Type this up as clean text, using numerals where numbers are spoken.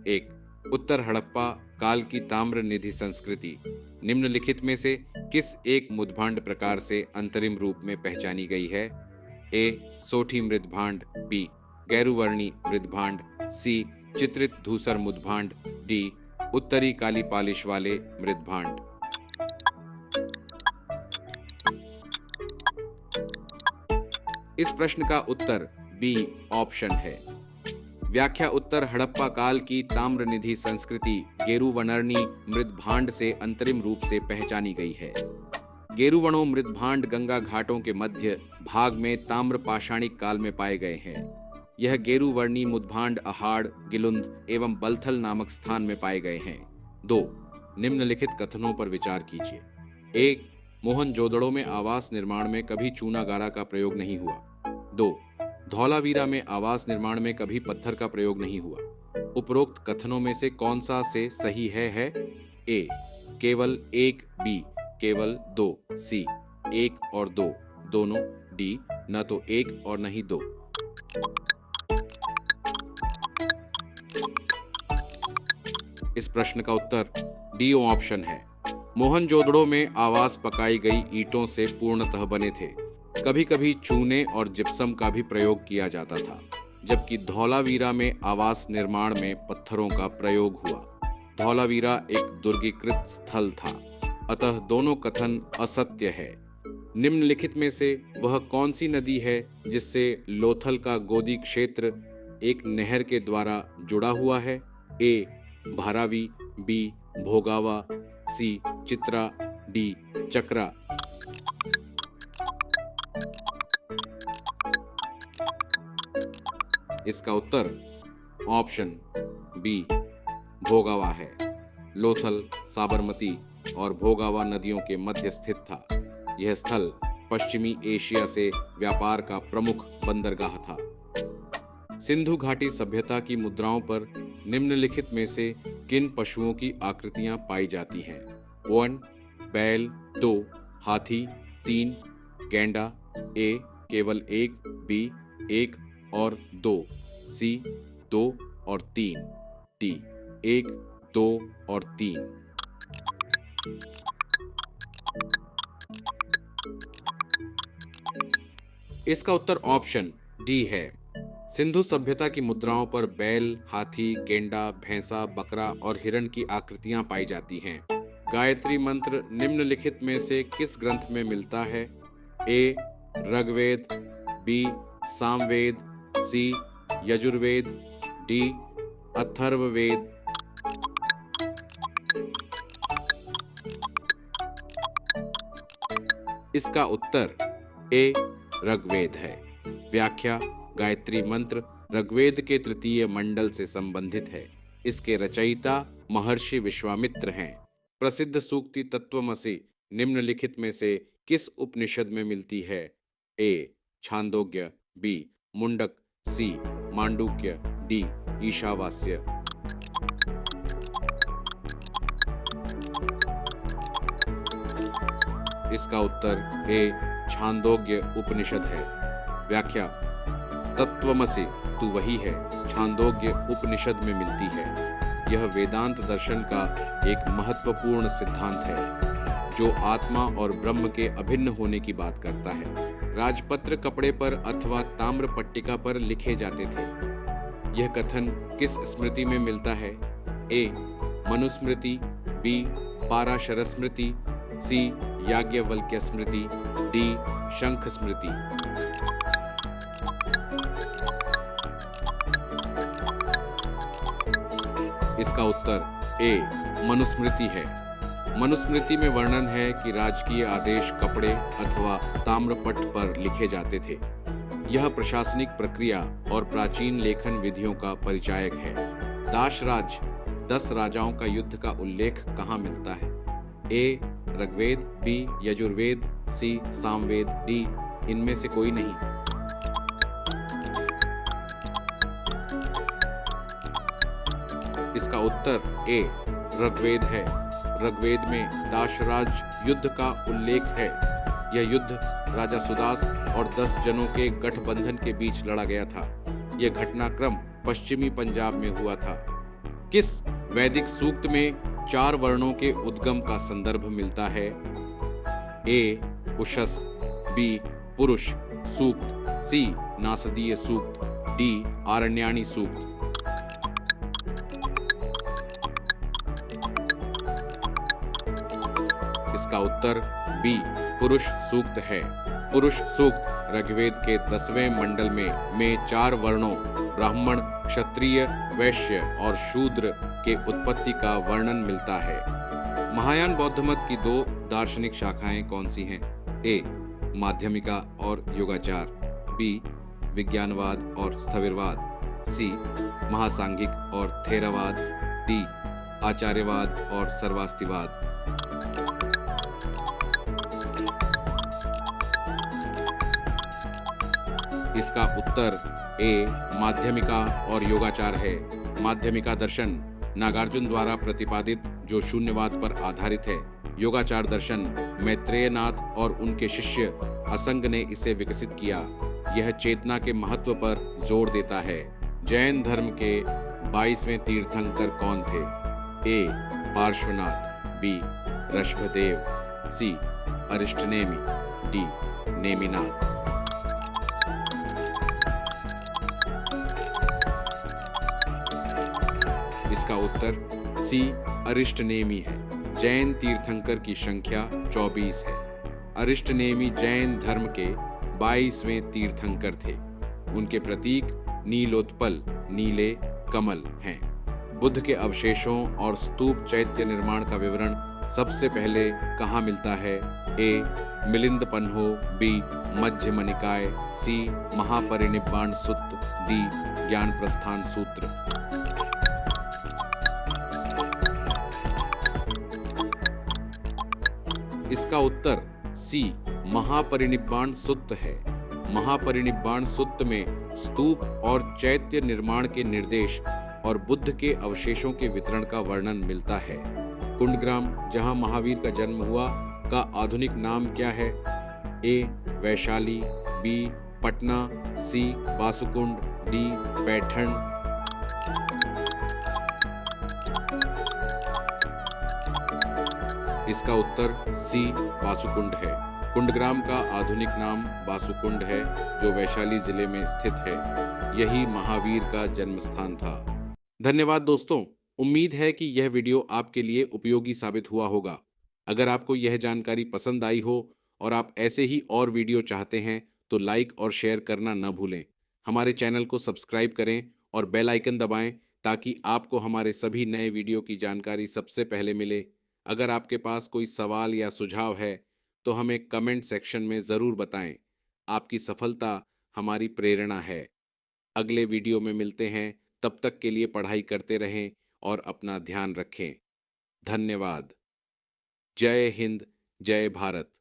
एक, उत्तर हड़प्पा काल की ताम्र निधि संस्कृति निम्नलिखित में से किस एक मुद्भांड प्रकार से अंतरिम रूप में पहचानी गई है? ए. सोठी मृद्भांड, बी. गैरुवर्णी मृद्भांड, सी. चित्रित धूसर मुद्भांड, डी. उत्तरी काली पालिश वाले मृद्भांड। इस प्रश्न का उत्तर बी ऑप्शन है। व्याख्या उत्तर हड़प्पा काल की ताम्रनिधि संस्कृति गेरुवनर्णी मृद्भांड से अंतरिम रूप से पहचानी गई है। गेरुवणों मृद्भांड गंगा घाटों के मध्य भाग में ताम्र पाषाणिक काल में पाए गए हैं। यह गेरुवर्णी मुद्भांड अहाड़, गिलुंद एवं बलथल नामक स्थान में पाए गए हैं। 2. निम्नलिखित कथनों पर विचार कीजिए। 1. मोहनजोदड़ो में आवास निर्माण में कभी चूना गारा का प्रयोग नहीं हुआ। 2. धौलावीरा में आवास निर्माण में कभी पत्थर का प्रयोग नहीं हुआ। उपरोक्त कथनों में से कौन सा से सही है? ए. केवल 1, बी. केवल 2, सी. 1 और 2 दोनों, डी. न तो 1 और न ही 2। इस प्रश्न का उत्तर डी ऑप्शन है। मोहनजोदड़ो में आवास पकाई गई ईंटों से पूर्णतः बने थे। कभी कभी चूने और जिप्सम का भी प्रयोग किया जाता था, जबकि धौलावीरा में आवास निर्माण में पत्थरों का प्रयोग हुआ। धौलावीरा एक दुर्गीकृत स्थल था, अतः दोनों कथन असत्य है। निम्नलिखित में से वह कौन सी नदी है जिससे लोथल का गोदी क्षेत्र एक नहर के द्वारा जुड़ा हुआ है? ए. भारावी, बी. भोगावा, सी. चित्रा, डी. चक्रा। इसका उत्तर ऑप्शन बी भोगावा है। लोथल, साबरमती और भोगावा नदियों के मध्य स्थित था। यह स्थल पश्चिमी एशिया से व्यापार का प्रमुख बंदरगाह था। सिंधु घाटी सभ्यता की मुद्राओं पर निम्नलिखित में से किन पशुओं की आकृतियां पाई जाती हैं? 1. बैल, 2. हाथी, 3. गैंडा, ए. केवल 1, बी. 1 और 2, सी. 2 और 3, डी. 1, 2 और 3। इसका उत्तर ऑप्शन डी है। सिंधु सभ्यता की मुद्राओं पर बैल, हाथी, गेंडा, भैंसा, बकरा और हिरण की आकृतियां पाई जाती हैं। गायत्री मंत्र निम्नलिखित में से किस ग्रंथ में मिलता है? ए. ऋग्वेद, बी. सामवेद, सी. यजुर्वेद, डी. अथर्ववेद। इसका उत्तर ए. ऋग्वेद है। व्याख्या गायत्री मंत्र ऋग्वेद के तृतीय मंडल से संबंधित है। इसके रचयिता महर्षि विश्वामित्र हैं। प्रसिद्ध सूक्ति तत्वमसि निम्नलिखित में से किस उपनिषद में मिलती है? ए. छांदोग्य, बी. मुंडक, सी. मांडुक्य, डी. ईशावास्य। इसका उत्तर ए. छांदोग्य उपनिषद है। व्याख्या तत्वमसि तू वही है छांदोग्य उपनिषद में मिलती है। यह वेदांत दर्शन का एक महत्वपूर्ण सिद्धांत है जो आत्मा और ब्रह्म के अभिन्न होने की बात करता है। राजपत्र कपड़े पर अथवा ताम्र पट्टिका पर लिखे जाते थे। यह कथन किस स्मृति में मिलता है? ए. मनुस्मृति, बी. पाराशर स्मृति, सी. याज्ञवल्क्य स्मृति, डी. शंख स्मृति। इसका उत्तर ए. मनुस्मृति है। मनुस्मृति में वर्णन है कि राजकीय आदेश कपड़े अथवा ताम्रपट पर लिखे जाते थे। यह प्रशासनिक प्रक्रिया और प्राचीन लेखन विधियों का परिचायक है। दाशराज 10 राजाओं का युद्ध का उल्लेख कहाँ मिलता है? ए. ऋग्वेद, बी. यजुर्वेद, सी. सामवेद, डी. इनमें से कोई नहीं। इसका उत्तर ए. ऋग्वेद है। ऋग्वेद में दाशराज युद्ध का उल्लेख है। यह युद्ध राजा सुदास और 10 जनों के गठबंधन के बीच लड़ा गया था। यह घटनाक्रम पश्चिमी पंजाब में हुआ था। किस वैदिक सूक्त में 4 वर्णों के उद्गम का संदर्भ मिलता है? ए. उषस, बी. पुरुष सूक्त, सी. नासदीय सूक्त, डी. आरण्याणी सूक्त। इसका उत्तर बी. पुरुष सूक्त है। पुरुष सूक्त ऋग्वेद के 10वें मंडल में 4 वर्णों ब्राह्मण, क्षत्रिय, वैश्य और शूद्र के उत्पत्ति का वर्णन मिलता है। महायान बौद्ध मत की 2 दार्शनिक शाखाएं कौन सी हैं? ए. माध्यमिका और योगाचार, बी. विज्ञानवाद और स्थविरवाद, सी. महासांघिक और थेरावाद, डी. आचार्यवाद और सर्वास्तिवाद। इसका उत्तर ए. माध्यमिका और योगाचार है। माध्यमिका दर्शन नागार्जुन द्वारा प्रतिपादित जो शून्यवाद पर आधारित है। योगाचार दर्शन मैत्रेयनाथ और उनके शिष्य असंग ने इसे विकसित किया। यह चेतना के महत्व पर जोर देता है। जैन धर्म के 22वें तीर्थंकर कौन थे? ए. पार्श्वनाथ, बी. ऋषभदेव, सी. अरिष्टनेमि, डी. नेमिनाथ। इसका उत्तर सी. अरिष्टनेमि है। जैन तीर्थंकर की संख्या 24 है। अरिष्टनेमि जैन धर्म के 22वें तीर्थंकर थे। उनके प्रतीक नीलोत्पल, नीले कमल हैं। बुद्ध के अवशेषों और स्तूप चैत्य निर्माण का विवरण सबसे पहले कहाँ मिलता है? ए. मिलिंद पन्हो, बी. मध्यम निकाय, सी. महापरिनिब्बाण सुत्त, डी. ज्ञान प्रस्थान सूत्र। इसका उत्तर सी. महापरिनिब्बाण सुत्त है। महापरिनिब्बाण सुत्त में स्तूप और चैत्य निर्माण के निर्देश और बुद्ध के अवशेषों के वितरण का वर्णन मिलता है। कुंडग्राम, जहां महावीर का जन्म हुआ, का आधुनिक नाम क्या है? ए. वैशाली, बी. पटना, सी. बासुकुंड, डी. पैठण। इसका उत्तर सी. बासुकुंड है। कुंडग्राम का आधुनिक नाम बासुकुंड है, जो वैशाली जिले में स्थित है। यही महावीर का जन्म स्थान था। धन्यवाद दोस्तों। उम्मीद है कि यह वीडियो आपके लिए उपयोगी साबित हुआ होगा। अगर आपको यह जानकारी पसंद आई हो और आप ऐसे ही और वीडियो चाहते हैं तो लाइक और शेयर करना न भूलें। हमारे चैनल को सब्सक्राइब करें और बेल आइकन दबाएं ताकि आपको हमारे सभी नए वीडियो की जानकारी सबसे पहले मिले। अगर आपके पास कोई सवाल या सुझाव है तो हमें कमेंट सेक्शन में ज़रूर बताएं। आपकी सफलता हमारी प्रेरणा है। अगले वीडियो में मिलते हैं। तब तक के लिए पढ़ाई करते रहें और अपना ध्यान रखें। धन्यवाद। जय हिंद, जय भारत।